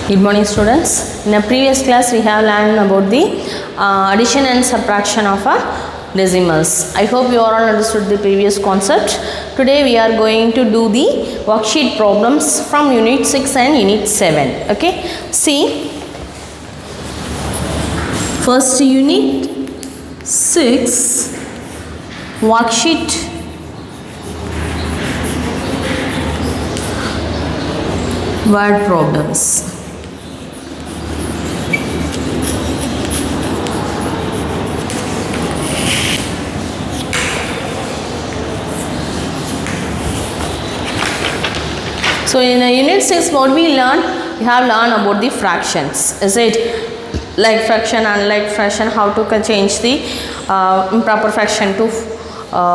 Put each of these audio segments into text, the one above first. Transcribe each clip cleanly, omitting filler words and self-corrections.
Good morning students. In a previous class we have learned about the addition and subtraction of decimals. I hope you all understood the previous concept. Today we are going to do the worksheet problems from unit 6 and unit 7. Okay. See, first unit 6 worksheet word problems. So in unit 6 what we learned, we have learned about the fractions. Is it like fraction, unlike fraction, how to change the improper fraction to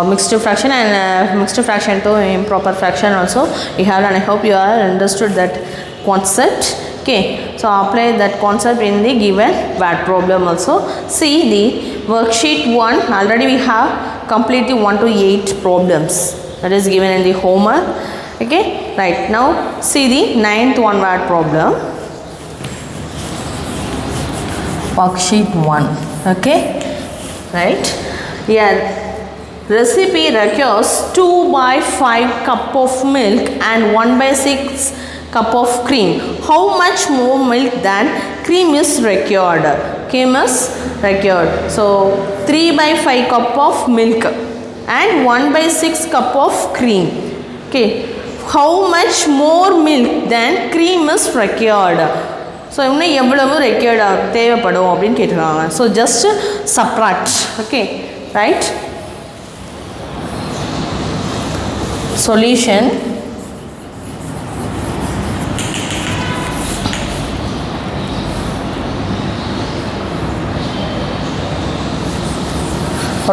mixed fraction and mixed fraction to improper fraction also we have, and I hope you all understood that concept. Okay, so apply that concept in the given word problem also. See the worksheet 1, already we have completely 1 to 8 problems that is given in the homework. Okay, right, now see the 9th one word problem, worksheet 1. Okay, right, here recipe requires 2/5 cup of milk and 1/6 cup of cream. How much more milk than cream is required? Cream is required. So 3/5 cup of milk and 1/6 cup of cream. Okay, how much more milk than cream is required? So இன்னும் எவ்வளவு required தேவைப்படும் அப்படினு கேட்றாங்க. So just subtract. Okay, right? Solution.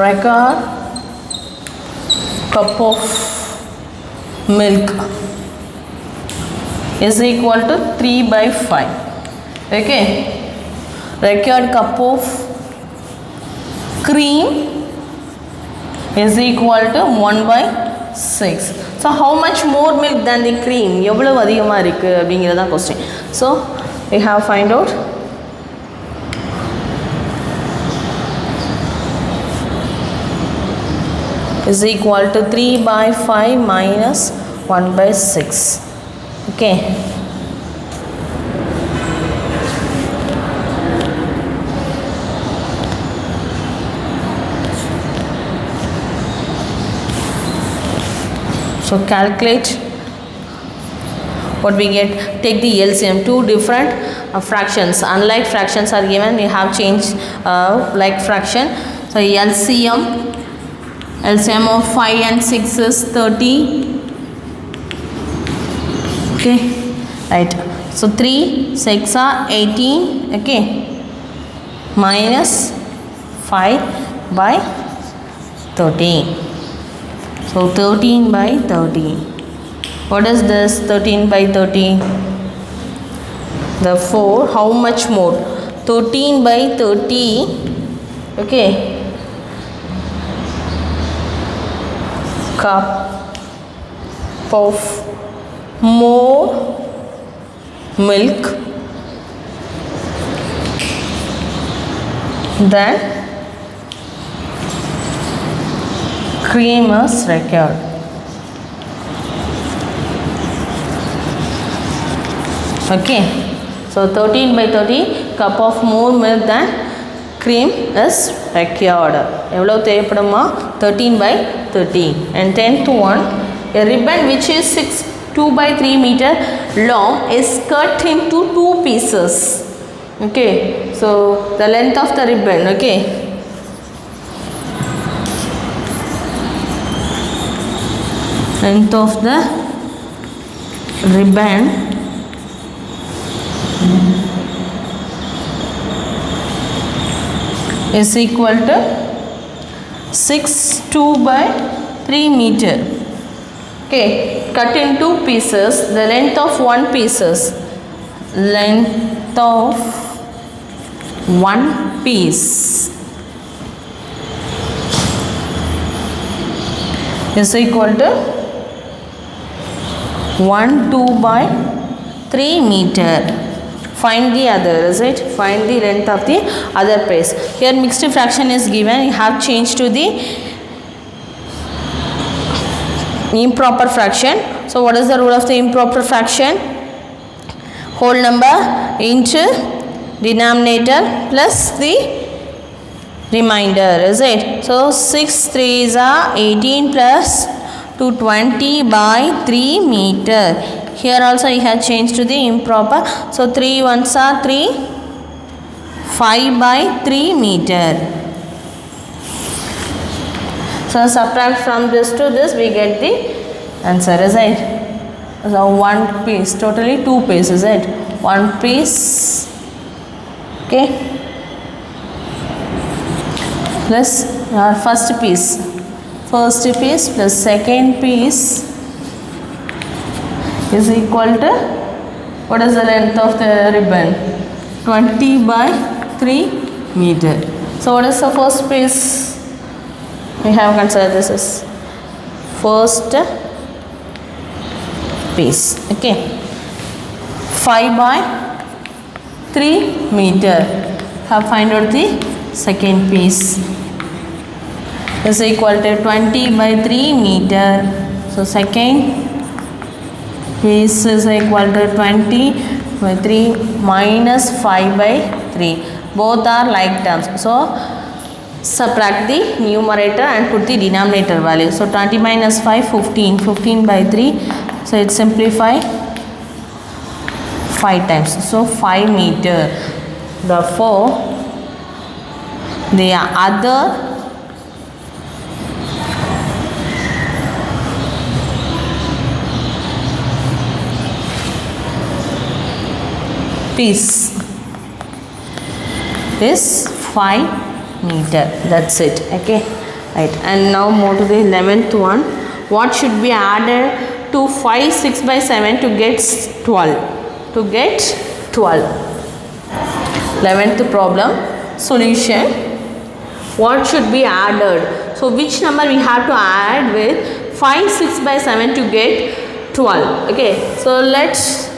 Record cup of milk is equal to 3/5. Okay, required cup of cream is equal to 1/6. So how much more milk than the cream? எவ்வளவு அதிகமா இருக்கு அப்படிங்கறத question. So we have find out. Is equal to 3/5 minus 1/6. Okay. So calculate what we get. Take the LCM. Two different fractions. Unlike fractions are given, we have changed like fraction. So LCM of 5 and 6 is 30. Okay, right. So 3 6 are 18. Okay, minus 5/30. So 13/30. What is this 13/30? Therefore, how much more? 13/30. Okay, cup of more milk than cream is required. Okay, so 13/30 cup of more milk than cream is required. எவ்வளவு தேவைப்படுமா? 13/30. And 10th one, a ribbon which is 2/3 meter long is cut into 2 pieces. Okay, so the length of the ribbon. Okay, length of the ribbon is equal to 2/3 meter. Okay, cut into pieces. The length of one pieces, length of one piece is equal to 1 2 by 3 meter. Find the other, is it? Find the length of the other pace. Here mixed fraction is given. You have changed to the improper fraction. So what is the rule of the improper fraction? Whole number into denominator plus the remainder, is it? So 6 3s are 18 plus 220 by 3 meter. Here also you have changed to the improper. So 3 ones are 3, 5 by 3 meter. So subtract from this to this, we get the answer, is it? So one piece, totally 2 pieces, is it? One piece, okay, plus our first piece plus second piece is equal to, what is the length of the ribbon? 20 by 3 meter. So what is the first piece? We have considered this as first piece, okay. 5 by 3 meter. Have find out the second piece is equal to 20 by 3 meter. So second piece is equal to 20 by 3 minus 5 by 3. Both are like terms. So subtract the numerator and put the denominator value. So 20 minus 5, 15. 15 by 3. So it simplify 5 times. So 5 meter. Therefore, the other piece is 5 meter. That's it. Okay. Right. And now move to the 11th one. What should be added to 5 6 by 7 to get 12? To get 12. 11th problem. Solution. What should be added? So which number we have to add with 5 6 by 7 to get 12? Okay. So let's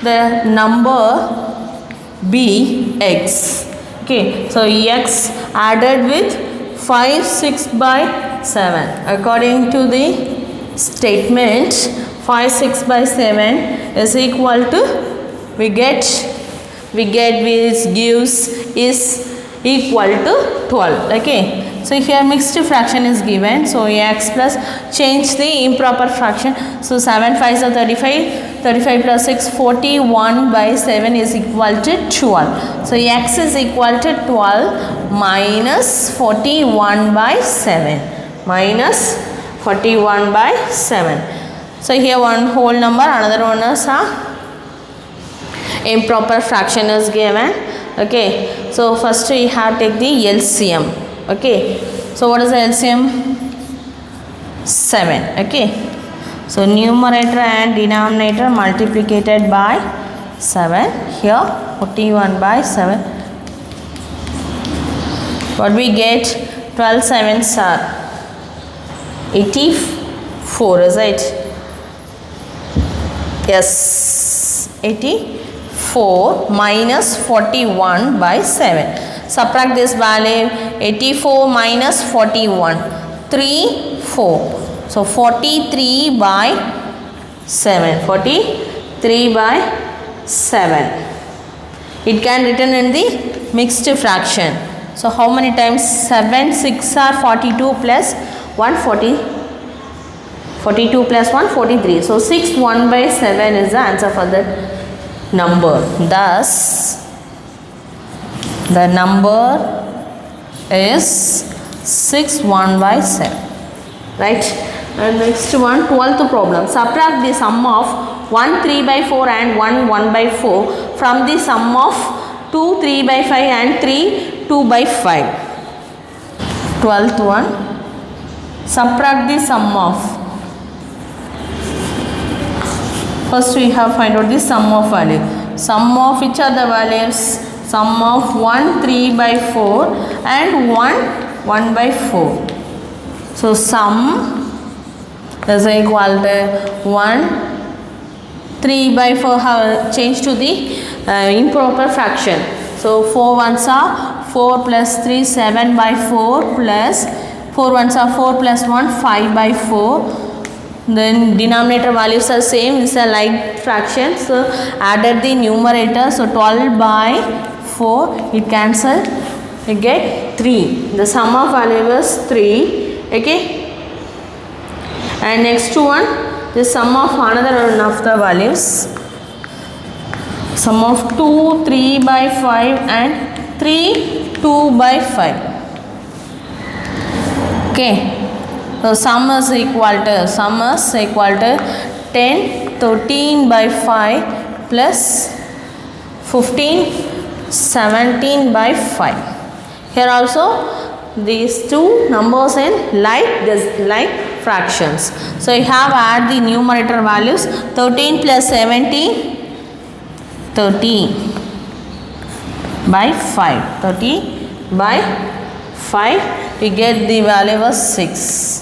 the number be x. Okay, so x added with 5 6 by 7. According to the statement, 5 6 by 7 is equal to, we get which gives is equal to 12. Okay. So here mixed fraction is given. So x plus, change the improper fraction. So 7 5s are 35. 35 plus 6, 41 by 7 is equal to 12. So x is equal to 12 minus 41 by 7. Minus 41 by 7. So here one whole number, another one is improper fraction is given. Okay. So first we have to take the LCM. Okay, so what is the LCM? 7. Okay, so numerator and denominator multiplied by 7. Here 41 by 7. What we get? 12 7s are 84, is it? Yes, 84 minus 41 by 7. Subtract this value. 84 minus 41. 3 4. So 43 by 7. 43 by 7. It can written in the mixed fraction. So how many times? 7 6 are 42 plus 140. 42 plus 1 43. So 6 1 by 7 is the answer for that number. Thus the number is 6 1 by 7. Right. And next one, 12th problem. Subtract the sum of 1 3 by 4 and 1 1 by 4 from the sum of 2 3 by 5 and 3 2 by 5. 12th one. Subtract the sum of. First we have find out the sum of value. Sum of which are the values? Sum of 1 3 by 4 and 1 1 by 4. So sum is equal to 1 3 by 4 have changed to the improper fraction. So 4 ones are 4 plus 3 7 by 4 plus 4 ones are 4 plus 1 5 by 4. Then denominator values are same. This is a like fraction. So added the numerator. So 12 by 4 it cancel. You get 3. The sum of value is 3. Okay. And next one, the sum of another one of the values. Sum of 2 3 by 5 and 3 2 by 5. Okay. So sum is equal to 10 13 by 5 plus 15 17 by 5. Here also these two numbers in like fractions. So you have add the numerator values. 13 plus 17 30 by 5. 30 by 5. We get the value was 6.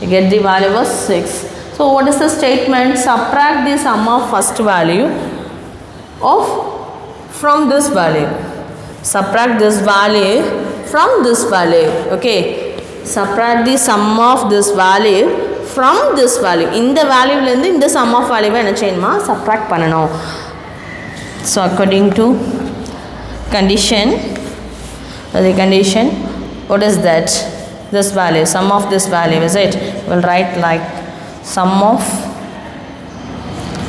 You get the value was 6. So what is the statement? Subtract the sum of first value from this value. Subtract this value from this value. Okay. Subtract the sum of this value from this value. In the value in the sum of value subtract panano. So according to condition, what is that? This value, sum of this value, is it? We'll write like sum of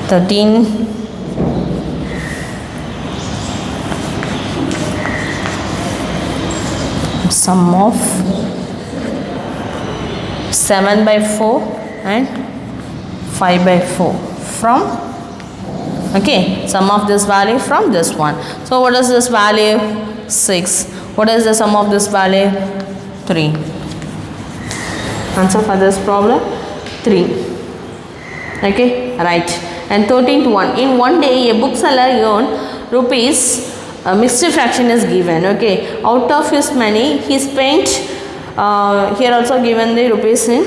13 sum of 7 by 4 and 5 by 4 from, okay, sum of this value from this one. So what is this value? 6. What is the sum of this value? 3. Answer for this problem 3. Okay, right. And 13th one. In one day a bookseller earned rupees, a mixed fraction is given. Okay, out of his money he spent, here also given the rupees in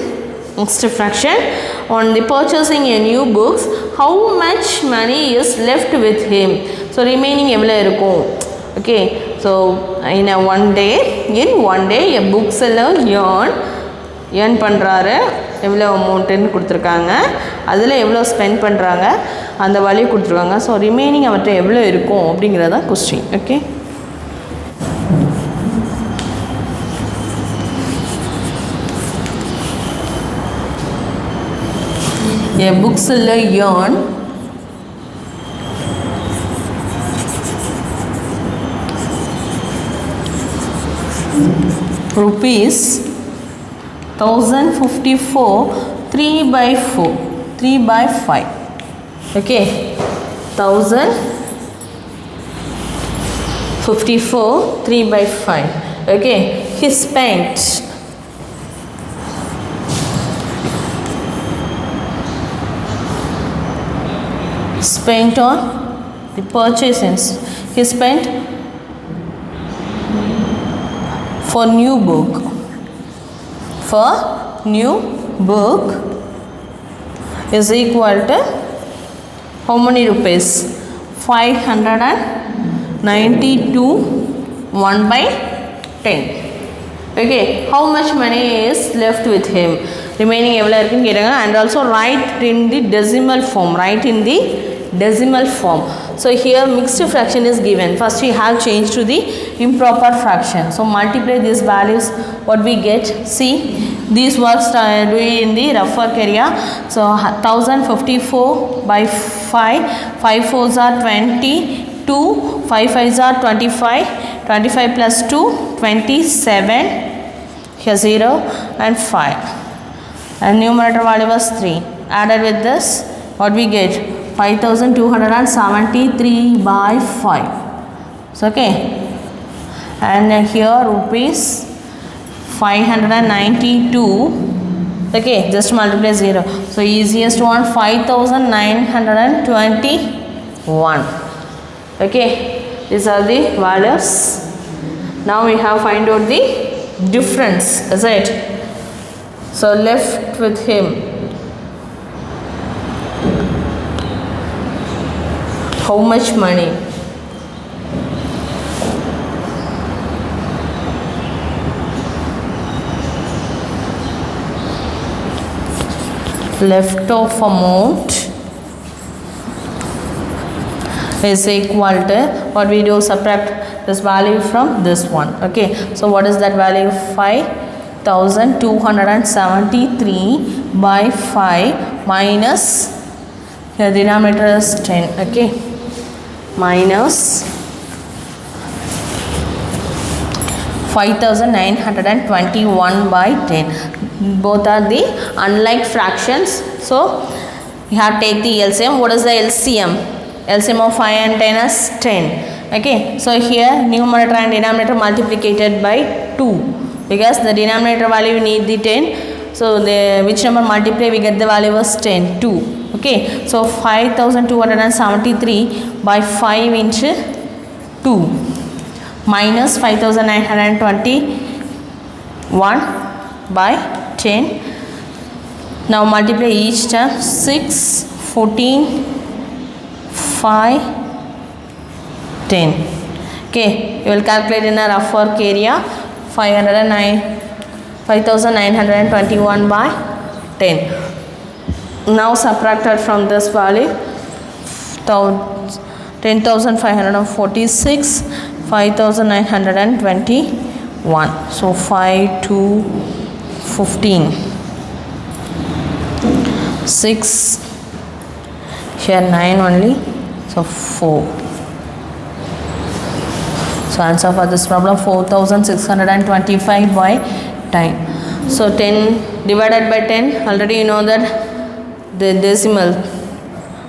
mixed fraction on the purchasing a new books. How much money is left with him? So remaining evlo irukum. Okay, so in one day a bookseller earn பண்றாரு, எவ்வளோ அமௌண்ட்னு கொடுத்துருக்காங்க, அதில் எவ்வளோ spend பண்ணுறாங்க, அந்த value கொடுத்துருக்காங்க. So remaining அவர்கிட்ட எவ்வளோ இருக்கும் அப்படிங்கிறது தான் question. Okay, a bookseller earn rupees 1054 3 by 4 3 by 5. Okay, 1054 3 by 5. Okay, he spent on the purchases. He spent for new book. For new book is equal to how many rupees? 592 1 by 10. Okay, how much money is left with him? Remaining எவ்வளோ இருக்குன்னு கேட்டாங்க. And also write in the decimal form. Write in the decimal form. So here mixed fraction is given. First we have changed to the improper fraction. So multiply these values. What we get? See, these works do in the rough work area. So 1054 by 5. 5 4s are 20. 2 5 5s are 25. 25 plus 2 27. Here 0 and 5. And numerator value was 3. Added with this, what we get? 5273 by 5. So okay, and here rupees 592. Okay, just multiply 0. So easiest one, 5921. Okay, these are the values. Now we have find out the difference, is it? So left with him how much money? left of amount is equal to what we do, subtract this value from this one. Okay, so what is that value? 5273 by 5 minus, here denominator is 10. Okay, minus 5921 by 10. Both are the unlike fractions, so you have to take the LCM. What is the LCM? LCM of 5 and 10 is 10. Okay, so here numerator and denominator multiplied by 2, because the denominator value we need the 10, so the which number multiply we get the value was 10, 2. Okay, so 5273 by 5 into 2 minus 5921 by 10. Now multiply each term. 6, 14, 5, 10. Okay, you will calculate in a rough work area. 5921 by 10. Now subtracted from this value 10,546, 5921. So 5, 2, 15, 6, here 9 only, so 4. So answer for this problem 4625 by 10. So 10 divided by 10, already you know that the decimal,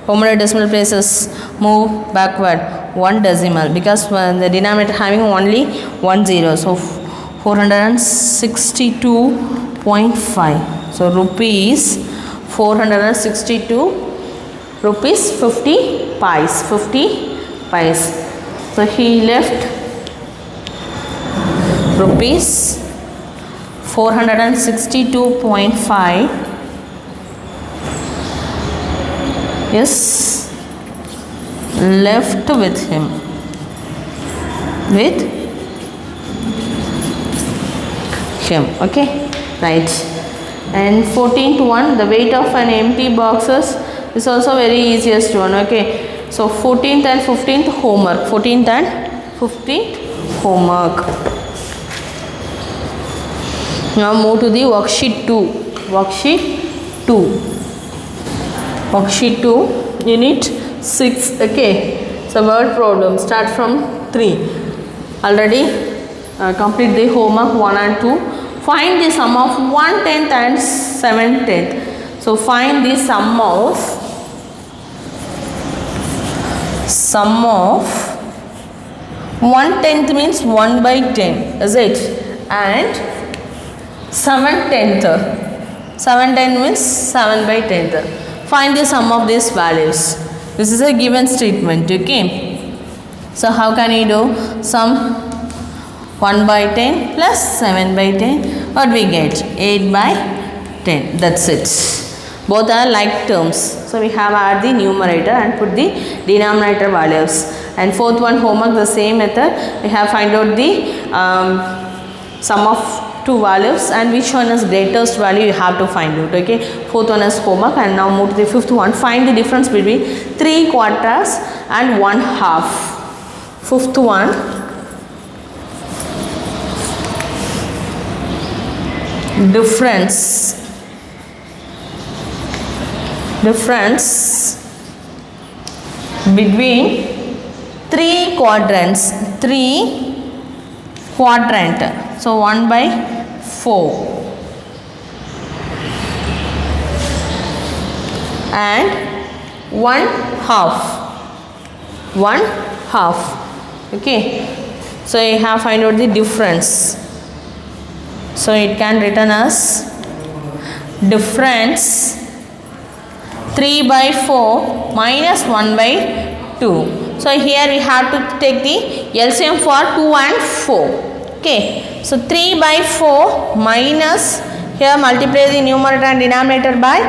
how many decimal places move backward? 1 decimal, because the denominator having only 1 0. So 462.5. So rupees 462 rupees 50 pies. 50 pies. So he left rupees 462.5 is left with him, okay, right. And 14th one, the weight of an empty boxes is also very easiest one. Okay, so 14th and 15th homework. 14th and 15th homework. Now move to the worksheet 2. Worksheet 2. Worksheet 2, unit 6. Okay, so word problem. Start from 3. Already complete the homework 1 and 2. Find the sum of 1/10 and 7/10. So find the sum of 1/10 means 1 by 10, is it? And 7/10. 7/10 means 7 by 10. Find the sum of these values. This is a given statement. Okay. So how can you do? Sum 1 by 10 plus 7 by 10. What we get? 8 by 10. That's it. Both are like terms. So we have add the numerator and put the denominator values. And fourth one homework, the same method. We have find out the sum of two values and which one is greatest value you have to find out. Okay. Fourth one is homework, and now move to the fifth one. Find the difference between 3/4 and 1/2. Fifth one. Difference between 3 quadrants. So 1 by 4 and 1/2. Okay, so you have find out the difference. So it can written as difference 3 by 4 minus 1 by 2. So here we have to take the LCM for 2 and 4. Okay. So 3 by 4 minus, here multiply the numerator and denominator by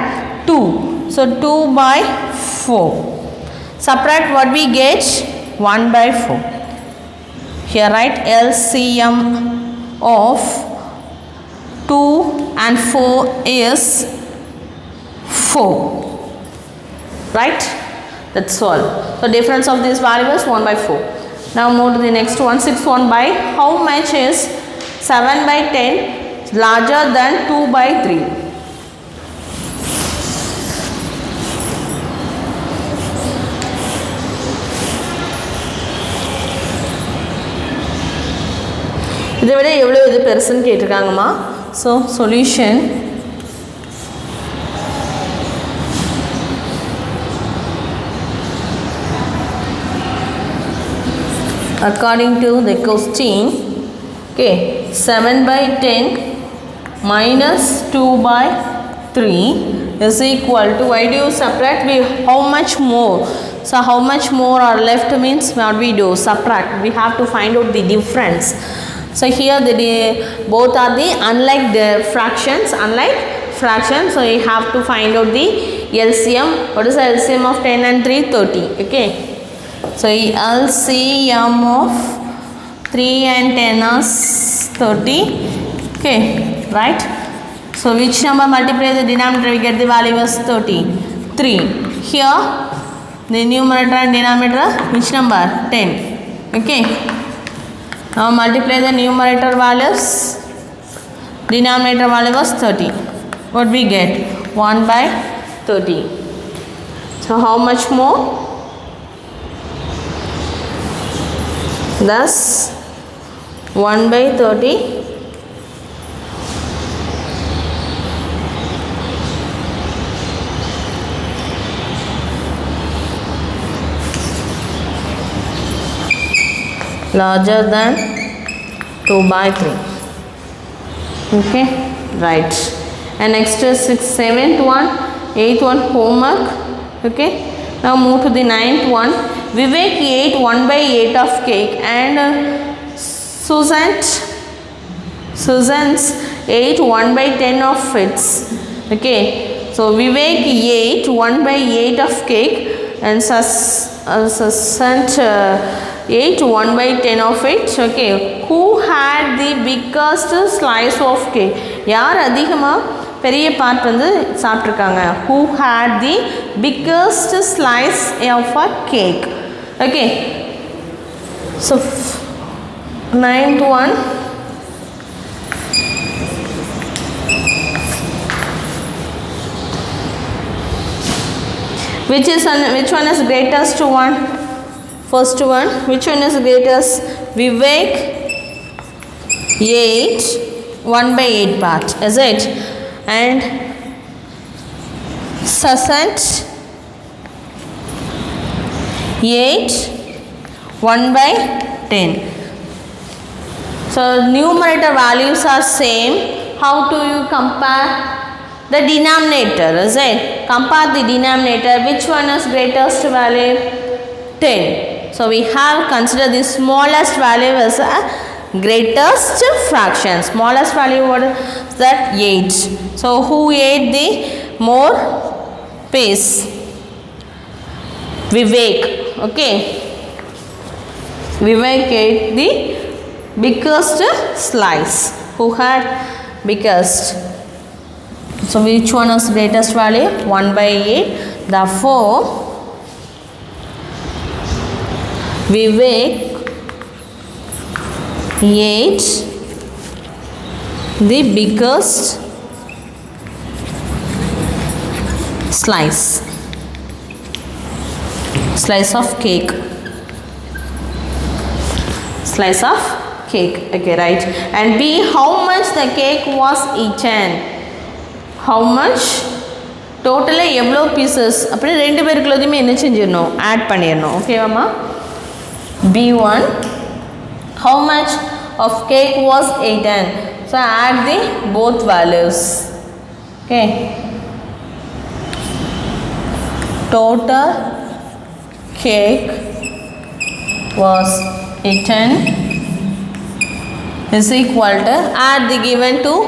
2. So 2 by 4. Subtract what we get? 1 by 4. Here write LCM of 2 and 4 is 4. Right? That's all. So difference of this value is 1 by 4. Now move to the next one. 161 by how much is 7 by 10 larger than 2 by 3? இதை விட எவ்வளோ இது பெருசுன்னு கேட்டிருக்காங்கம்மா. So solution according to the question, okay, 7 by 10 minus 2 by 3 is equal to, why do you subtract? How much more? So how much more are left means what we do? Subtract. We have to find out the difference. So here both are the unlike the fractions, so you have to find out the LCM. What is the LCM of 10 and 3? 30. Okay. So LCM of 3 and 10 is 30. Okay, right? So which number multiply the denominator? We get the value as 33. Here the numerator and denominator, which number? 10. Okay. Now multiply the numerator values. Denominator value was 30. What we get? 1 by 30. So how much more? Thus 1 by 30 larger than 2 by 3. Okay, right. And next is 7th one, 8th one homework. Okay, now move to the 9th one. Vivek ate 1 by 8 of cake and Susan's ate 1 by 10 of its. Okay, so Vivek ate 1 by 8 of cake and Susan ate 1 by 10 of it. Okay, who had the biggest slice of cake? யார் அதிகமாக பெரிய part வந்து சாப்பிட்ருக்காங்க? Who had the biggest slice of a cake? Okay, so 9th one, which one is greatest one? First one, which one is greatest? Vivek ate 1 by 8 part, is it? And Susan ate 1 by 10. So numerator values are same. How do you compare? The denominator, is it? Compare the denominator. Which one is greatest value? 10. So we have considered the smallest value as a greatest fraction. Smallest value, what is that? 8. So who ate the more piece? Vivek. Okay, Vivek ate the biggest slice. Who had biggest? So which one is greatest value? 1 by 8. Therefore Vivek ate the biggest slice of cake. Slice of cake. Okay, right. And B, how much the cake was eaten? How much? Totally எவ்வளோ pieces? அப்படி ரெண்டு பேருக்குள்ளதுமே என்ன செஞ்சிடணும்? Add பண்ணிடணும். ஓகேவாம்மா? B1, how much of cake was eaten? So add the both values. Okay, total cake was eaten is equal to, add the given two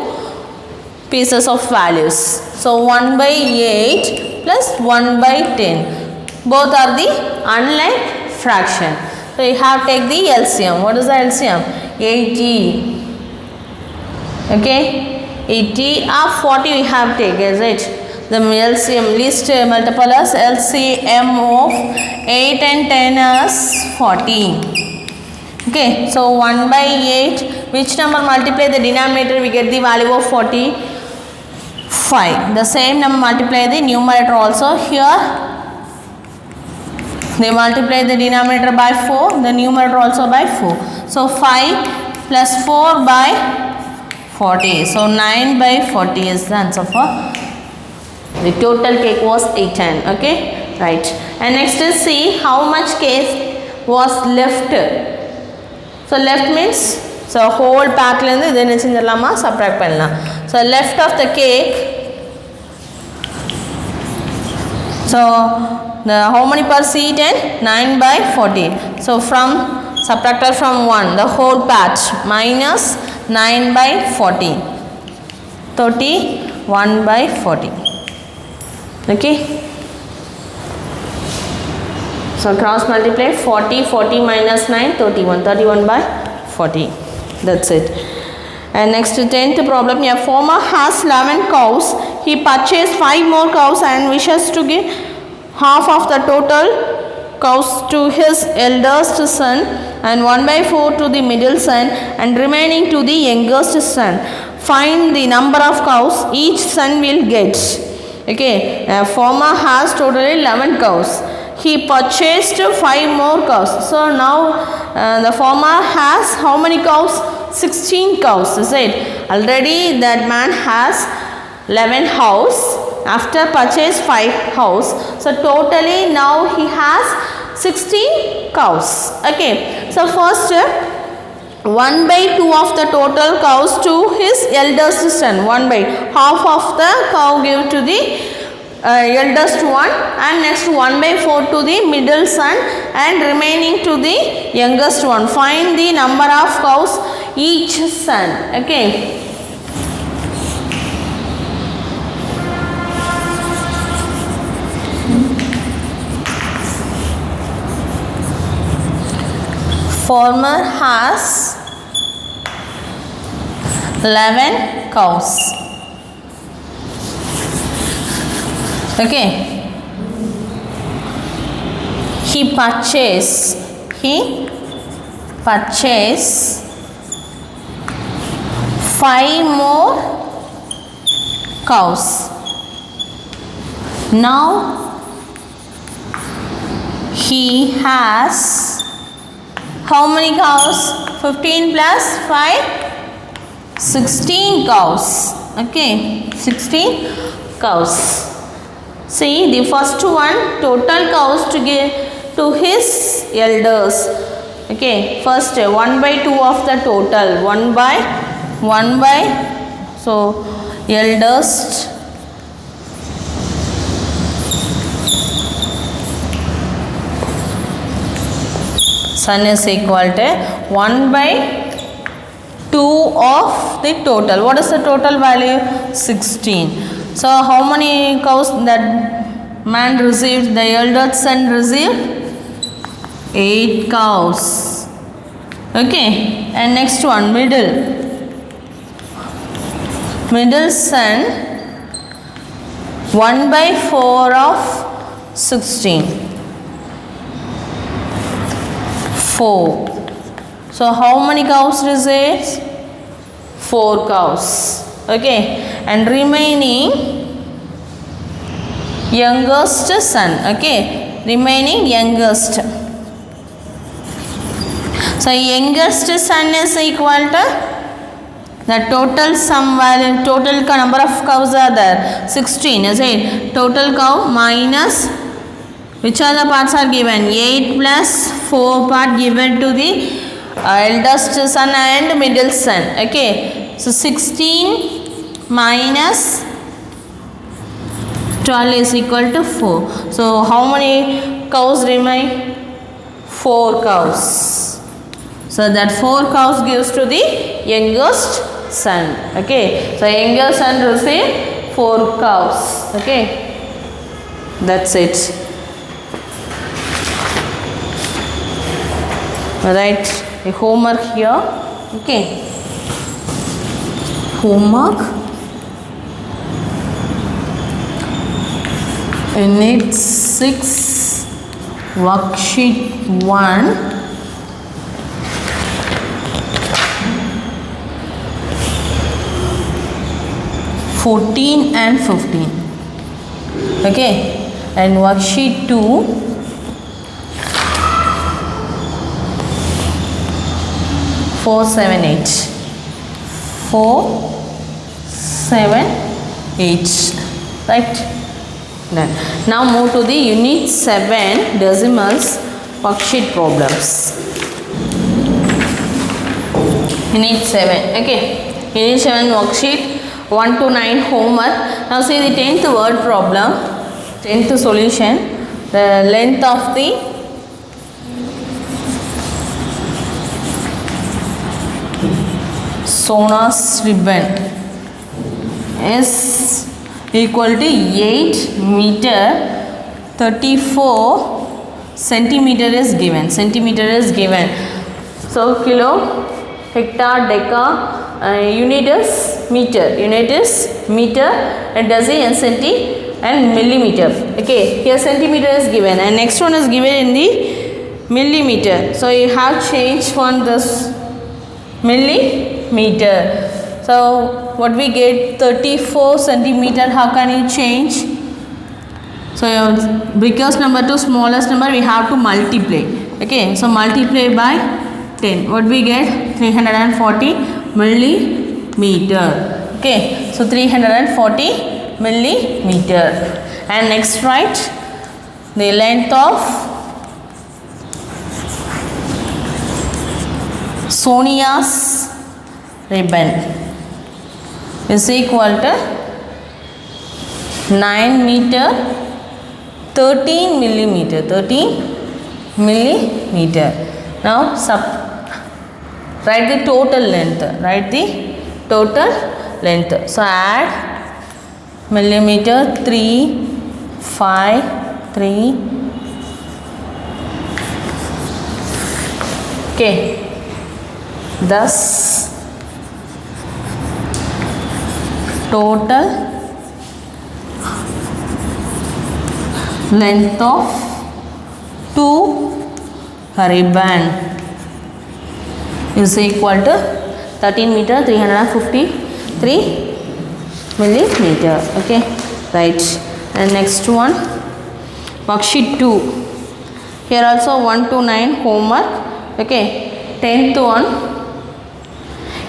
pieces of values. So 1 by 8 plus 1 by 10, both are the unlike fraction. So you have to take the LCM. What is the LCM? 80. Okay, 80 or 40 we have to take, is it? the LCM least multiple is LCM of 8 and 10 is 40. Okay, so 1 by 8, which number multiply the denominator, we get the value of 45. The same number multiply the numerator also. Here they multiply the denominator by 4, the numerator also by 4. So 5 plus 4 by 40. So 9 by 40 is the answer for the total cake was 810. Okay, right. And next is see how much cake was left. So left means so whole pack lende then is in the lama subtract panna. So left of the cake. So the how many per seat and 9 by 40. So from subtracted from 1 the whole patch minus 9 by 40. 31 by 40. Okay. So cross multiply 40, 40 minus 9, 31. 31 by 40. That's it. And next 10th problem. A farmer has 11 cows. He purchased 5 more cows and wishes to give half of the total cows to his eldest son and 1 by 4 to the middle son and remaining to the youngest son. Find the number of cows each son will get. Okay, a farmer has totally 11 cows. He purchased 5 more cows. So now the farmer has how many cows? 16 cows. Is it? Already that man has 11 house. After purchase 5 house. So totally now he has 16 cows. Okay. So first 1 by 2 of the total cows to his eldest son. 1 by half of the cow give to the eldest one and next 1 by 4 to the middle son and remaining to the youngest one. Find the number of cows each son. Okay. Farmer has 11 cows. Okay. He purchased 5 more cows. Now he has how many cows? 15 plus 5, 16 cows. Okay, 16 cows. See the first one total cows to give to his elders. Okay, first 1 by 2 of the total 1 by so eldest son is equal to 1 by 2 of the total. What is the total value? 16. So how many cows that man received? The eldest son received 8 cows. Okay, and next one middle son 1 by 4 of 16. 4. So how many cows received? 4 cows. Okay, and remaining youngest son. Okay, remaining youngest. So youngest son is equal to the total sum value, total number of cows are there 16. Is it? Total cow minus which are the parts are given? 8 plus 4 part given to the eldest son and middle son. Okay, so 16 minus 12 is equal to 4. So how many cows remain? 4 cows. So that 4 cows gives to the youngest son. Okay, so youngest son receive 4 cows. Okay, that's it. Right, a homework here. Okay, homework Unit 6 worksheet 1 14 and 15. Okay, and worksheet 2 4 7 8 4 7 8, right? Done. Now move to the unit 7 decimals worksheet problems. Unit 7. Okay, unit 7 worksheet 1 to 9 homework. Now see the 10th word problem, 10th solution. The length of the Sona's ribbon is equal to 8 meter 34 centimeter is given. Centimeter is given. So kilo, hectare, deca. Unit is meter. Unit is meter and deci and centi and millimeter. Okay, here centimeter is given and next one is given in the millimeter. So you have changed on this millimeter. So what we get 34 centimeter. How can you change? So biggest number to smallest number we have to multiply. Okay, so multiply by 10. What we get? 340 millimeter. Okay, so 340 millimeter. And next write the length of Sonia's ribbon is equal to 9 meter 13 millimeter. 13 millimeter. Now write the total length. Write the total length. So add millimeter 3 5 3. Okay. Thus total length of 2 ribbon is equal to 13 meter 353 millimeter. Okay, right. And next one worksheet 2. Here also 1 to 9 homework. Okay, 10th one,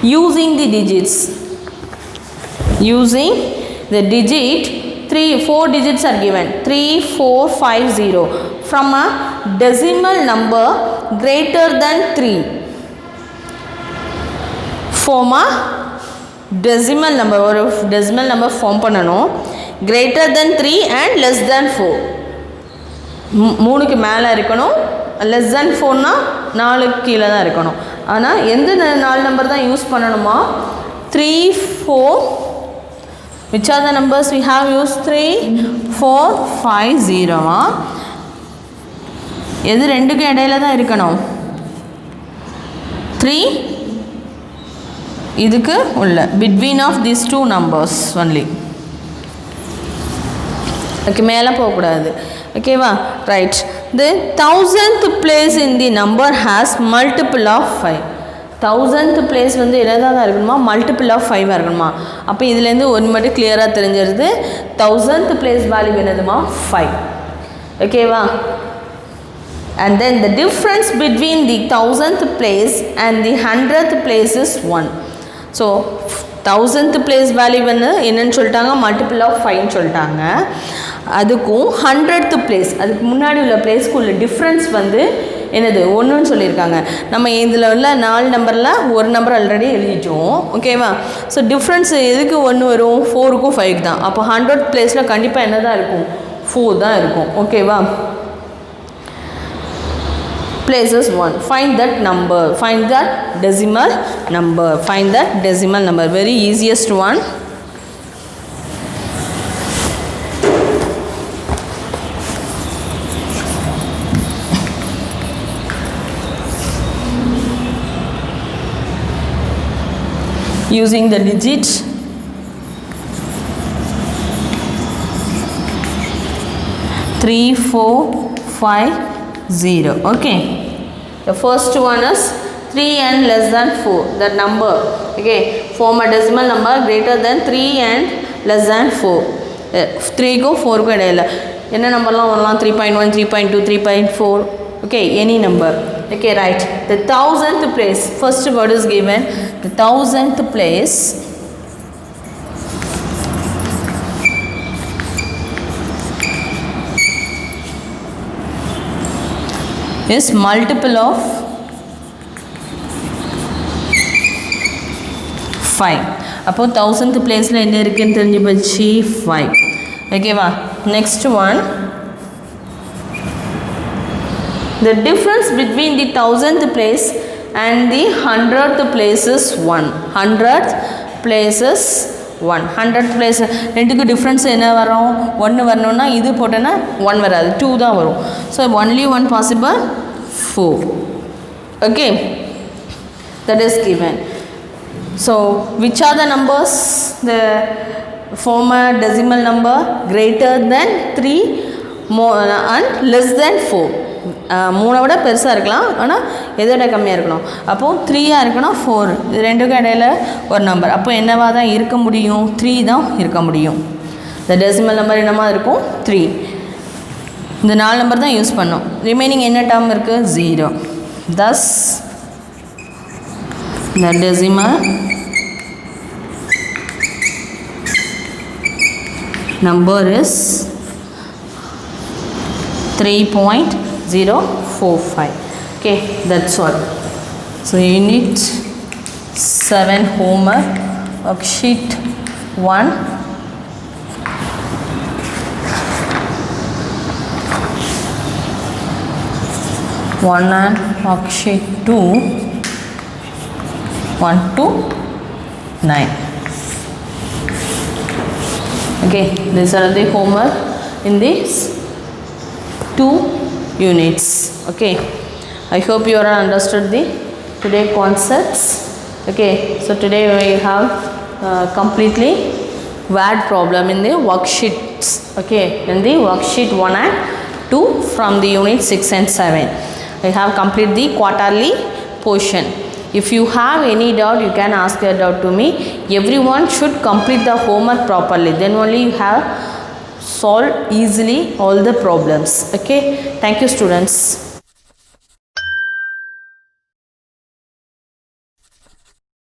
using the digits. Using the digit 4 digits are given 3 4 5 0 from a decimal number greater than 3. Form a decimal number or decimal number form பண்ணனும் greater than 3 and less than 4. 3க்கு மேல இருக்கணும், less than 4 னா 4க்கு கீழ தான் இருக்கணும். ஆனா எந்த 4 number தான் யூஸ் பண்ணனுமா? 3 4. which are the numbers we have used? 3 4 5 0. எது ரெண்டுக்கு இடையில தான் இருக்கணும்? 3 இதுக்கு உள்ள between of these two numbers only. Okay, மேலே போகக்கூடாது. ஓகேவா? Right. The 1000th place in the number has multiple of 5. 1000th place வந்து என்னதான் இருக்கணுமா? மல்டிபிள் ஆஃப் 5 இருக்கணுமா? அப்போ இதுலேருந்து ஒன்று மட்டும் கிளியராக தெரிஞ்சிருது. 1000th place வேல்யூ என்னதுமா? 5. ஓகேவா? And then the difference between the 1000th place and the 100th place is 1. So 1000th place value வந்து என்னன்னு சொல்லிட்டாங்க? மல்டிபிள் ஆஃப் 5 சொல்லிட்டாங்க. அதுக்கும் 100th place அதுக்கு முன்னாடி உள்ள பிளேஸ்க்கு உள்ள டிஃப்ரென்ஸ் வந்து என்னது? 1ன்னு சொல்லியிருக்காங்க. நம்ம இதில் உள்ள 4 நம்பரில் ஒரு நம்பர் ஆல்ரெடி எழுதிட்டோம். ஓகேவா? ஸோ டிஃப்ரென்ஸ் எதுக்கு 1 வரும்? 4க்கும் 5 தான். அப்போ 100th பிளேஸில் கண்டிப்பாக என்ன தான் இருக்கும்? 4 தான் இருக்கும். ஓகேவா? places 1. Find that number. Find that decimal number. Find that decimal number. Very easiest one. Using the digit 3 4 5 0. Okay, the first one is 3 and less than 4, that number. Okay, form a decimal number greater than 3 and less than 4. 3 को 4 को इடையில என்ன நம்பர்லாம் வரலாம்? 3.1 3.2 3.4. okay, any number. Okay, right. The 1000th place, first word is given. The 1000th place is multiple of 5. அப்போ 1000th placeல என்ன இருக்குன்னு தெரிஞ்சு போச்சு? 5. ஓகேவா? next one, the difference between the 1000th place and the 100th place is 1. 100th place is 1. 100th place ரெண்டுக்கு difference என்ன வரும்? 1 வரணும்னா இது போட்டேன்னா 1 வராது, 2 தான் வரும். So only one possible 4. okay, that is given. So which are the numbers? The former decimal number greater than 3 more and less than 4. 3 விட பெருசாக இருக்கலாம், ஆனால் எதோட கம்மியாக இருக்கணும்? அப்போது 3 இருக்கணும், 4, இது ரெண்டுக்கும் இடையில ஒரு நம்பர். அப்போ என்னவா தான் இருக்க முடியும்? 3 தான் இருக்க முடியும். இந்த டெசிமல் நம்பர் என்னமா இருக்கும்? 3. இந்த 4 நம்பர் தான் யூஸ் பண்ணோம். ரிமைனிங் என்ன டேர்ம் இருக்குது? 0. thus the decimal number is 3.045. okay, that's all. So unit 7 homework worksheet 1, and worksheet 2 1 to 9. okay, these are the homework in these 2 units. okay, I hope you are understood the today concepts. okay, so today we have completely word problem in the worksheets. okay, in the worksheet 1 and 2 from the unit 6 and 7 I have complete the quarterly portion. If you have any doubt, you can ask your doubt to me. Everyone should complete the homework properly, then only you have solved easily all the problems. okay, thank you students.